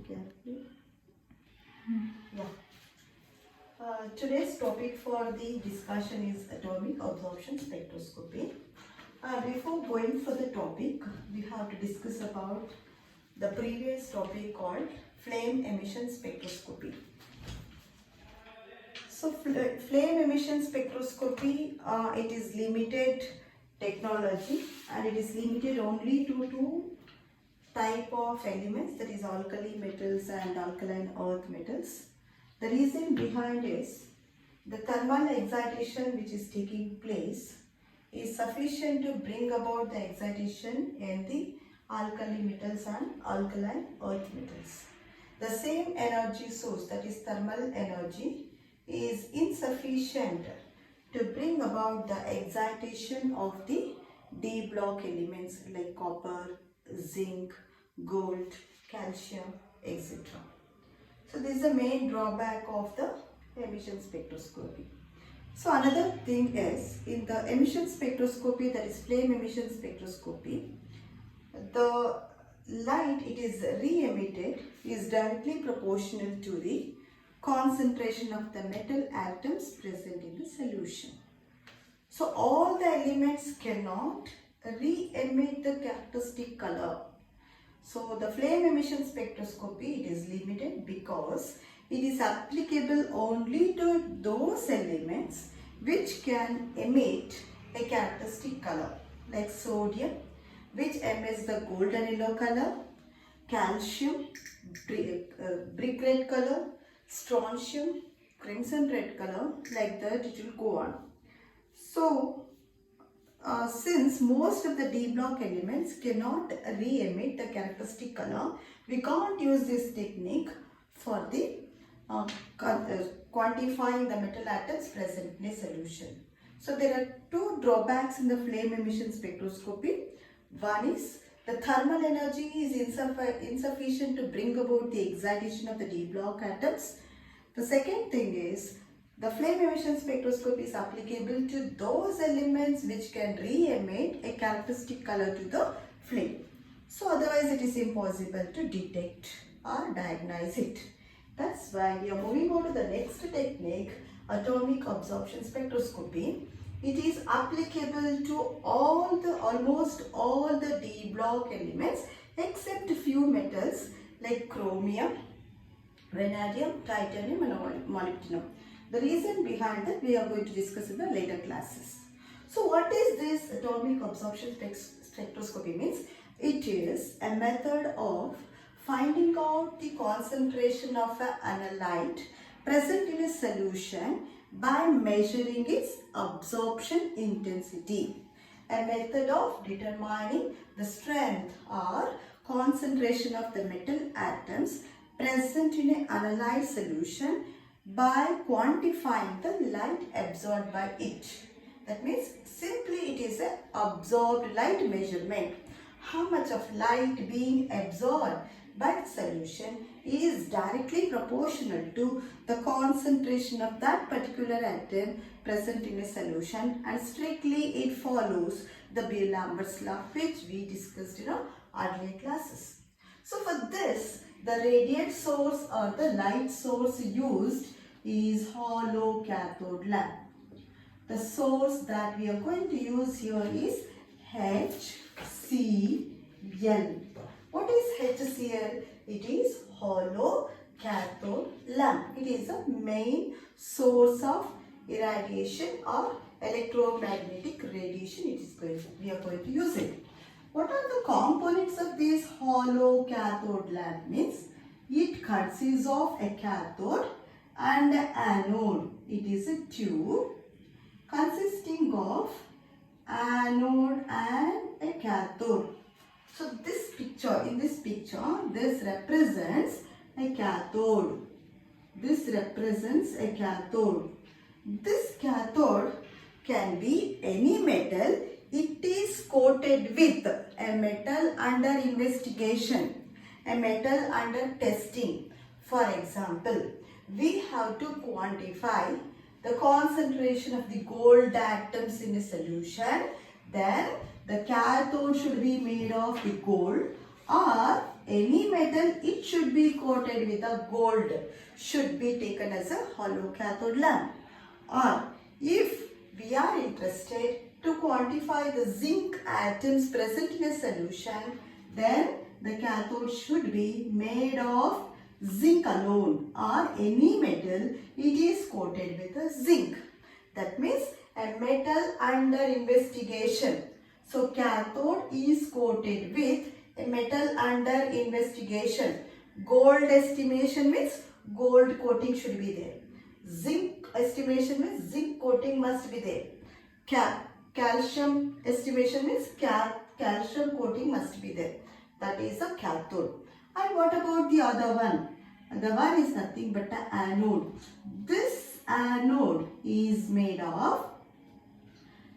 carefully. Yeah. Today's topic for the discussion is atomic absorption spectroscopy. Before going for the topic, we have to discuss about the previous topic called flame emission spectroscopy. So flame emission spectroscopy, it is limited technology and it is limited only to two type of elements, that is alkali metals and alkaline earth metals. The reason behind is the thermal excitation which is taking place is sufficient to bring about the excitation in the alkali metals and alkaline earth metals. The same energy source, that is thermal energy, is insufficient to bring about the excitation of the D block elements like copper, zinc, gold, calcium, etc. So this is the main drawback of the emission spectroscopy. So another thing is, in the emission spectroscopy, that is flame emission spectroscopy, the light it is re-emitted is directly proportional to the concentration of the metal atoms present in the solution. So all the elements cannot re-emit the characteristic color. So the flame emission spectroscopy, it is limited because it is applicable only to those elements which can emit a characteristic color, like sodium, which emits the golden yellow color, calcium, brick red color, strontium, crimson red color, like that it will go on. So since most of the D block elements cannot re-emit the characteristic color, we can't use this technique for the quantifying the metal atoms present in a solution. So there are two drawbacks in the flame emission spectroscopy. One is the thermal energy is insufficient to bring about the excitation of the D block atoms. The second thing is, the flame emission spectroscopy is applicable to those elements which can re-emit a characteristic color to the flame. So otherwise it is impossible to detect or diagnose it. That's why we are moving on to the next technique, atomic absorption spectroscopy. It is applicable to almost all the D block elements except few metals like chromium, vanadium, titanium and molybdenum. The reason behind that we are going to discuss in the later classes. So what is this atomic absorption spectroscopy means? It is a method of finding out the concentration of an analyte present in a solution by measuring its absorption intensity. A method of determining the strength or concentration of the metal atoms present in an analyte solution by quantifying the light absorbed by it. That means simply it is an absorbed light measurement. How much of light being absorbed by the solution is directly proportional to the concentration of that particular atom present in a solution, and strictly it follows the Beer-Lambert's law, which we discussed in our earlier classes. So for this, the radiant source or the light source used is hollow cathode lamp. The source that we are going to use here is HCl. What is HCl? It is hollow cathode lamp. It is a main source of irradiation or electromagnetic radiation. We are going to use it. What are the components of this hollow cathode lamp? Means it consists of a cathode and an anode. It is a tube consisting of anode and a cathode. So in this picture, this represents a cathode. This represents a cathode. This cathode can be any metal. It is coated with a metal under investigation, a metal under testing. For example, we have to quantify the concentration of the gold atoms in a solution. Then the cathode should be made of the gold, or any metal, it should be coated with a gold, should be taken as a hollow cathode lamp. Or if we are interested to quantify the zinc atoms present in a solution, then the cathode should be made of zinc alone, or any metal it is coated with a zinc. That means a metal under investigation. So cathode is coated with a metal under investigation. Gold estimation means gold coating should be there. Zinc estimation means zinc coating must be there. Calcium estimation means calcium coating must be there. That is a cathode. And what about the other one? The one is nothing but an anode. This anode is made of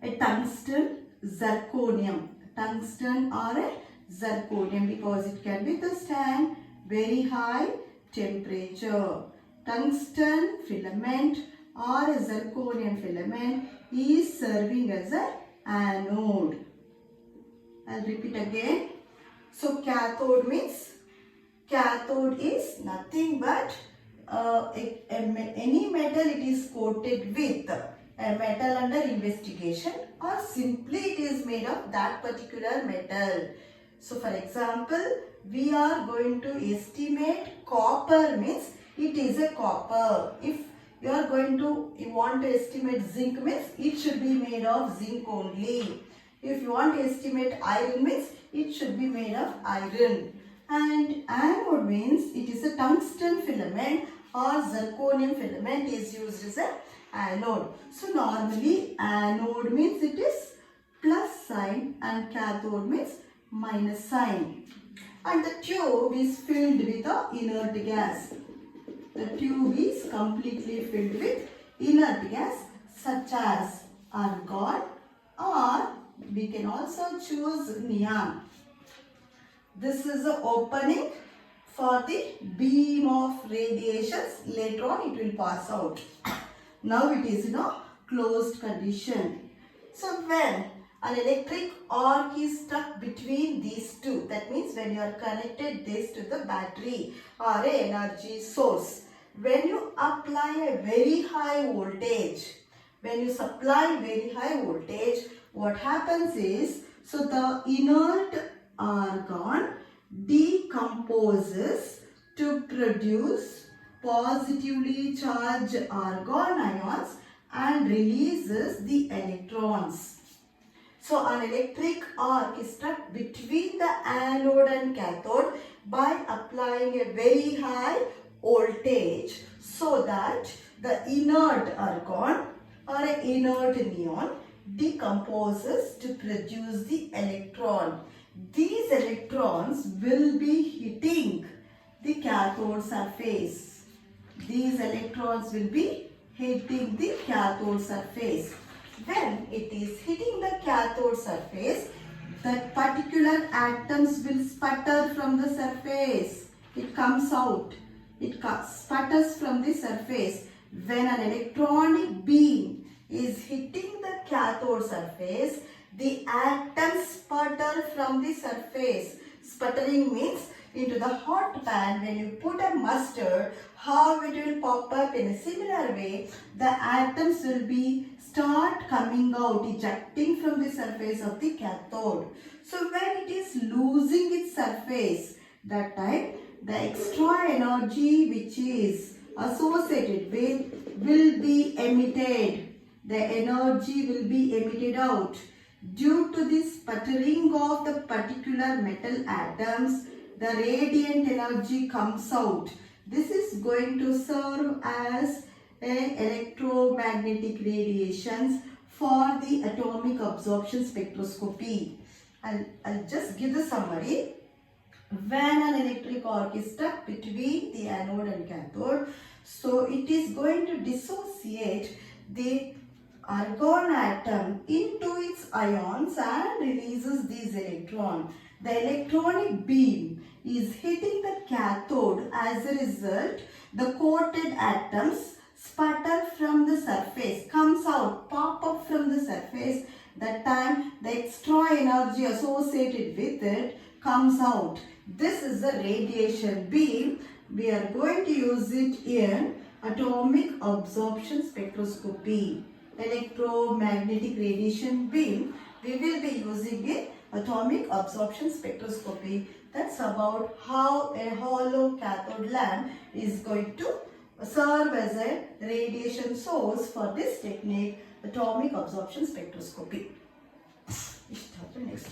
a tungsten zirconium. Tungsten or a zirconium, because it can withstand very high temperature. Tungsten filament or a zirconium filament is serving as an anode. I'll repeat again. So cathode means, cathode is nothing but any metal it is coated with a metal under investigation, or simply it is made of that particular metal. So for example, we are going to estimate copper means it is a copper. If you want to estimate zinc means it should be made of zinc only. If you want to estimate iron means it should be made of iron. And anode means it is a tungsten filament or zirconium filament is used as an anode. So normally anode means it is plus sign and cathode means minus sign. And the tube is filled with a inert gas. The tube is completely filled with inert gas such as argon, or we can also choose neon. This is the opening for the beam of radiations. Later on it will pass out. Now it is in a closed condition. So when an electric arc is stuck between these two, that means when you are connected this to the battery or a energy source, when you apply a very high voltage, when you supply very high voltage, what happens is, so the inert argon decomposes to produce positively charged argon ions and releases the electrons. So an electric arc is struck between the anode and cathode by applying a very high voltage, so that the inert argon or an inert neon decomposes to produce the electron. These electrons will be hitting the cathode surface. These electrons will be hitting the cathode surface. When it is hitting the cathode surface, that particular atoms will sputter from the surface. It comes out. It sputters from the surface. When an electronic beam is hitting the cathode surface, the atoms sputter from the surface. Sputtering means into the hot pan when you put a mustard, how it will pop up. In a similar way, the atoms will be start coming out, ejecting from the surface of the cathode. So when it is losing its surface, that time the extra energy which is associated with will be emitted. The energy will be emitted out. Due to the sputtering of the particular metal atoms, the radiant energy comes out. This is going to serve as electromagnetic radiations for the atomic absorption spectroscopy. I'll just give the summary. When an electric arc is stuck between the anode and cathode, so it is going to dissociate the argon atom into its ions and releases these electrons. The electronic beam is hitting the cathode. As a result, the coated atoms sputter from the surface, comes out, pop up from the surface. That time the extra energy associated with it comes out. This is the radiation beam. We are going to use it in atomic absorption spectroscopy. Electromagnetic radiation beam we will be using in atomic absorption spectroscopy. That's about how a hollow cathode lamp is going to serve as a radiation source for this technique, atomic absorption spectroscopy. Next.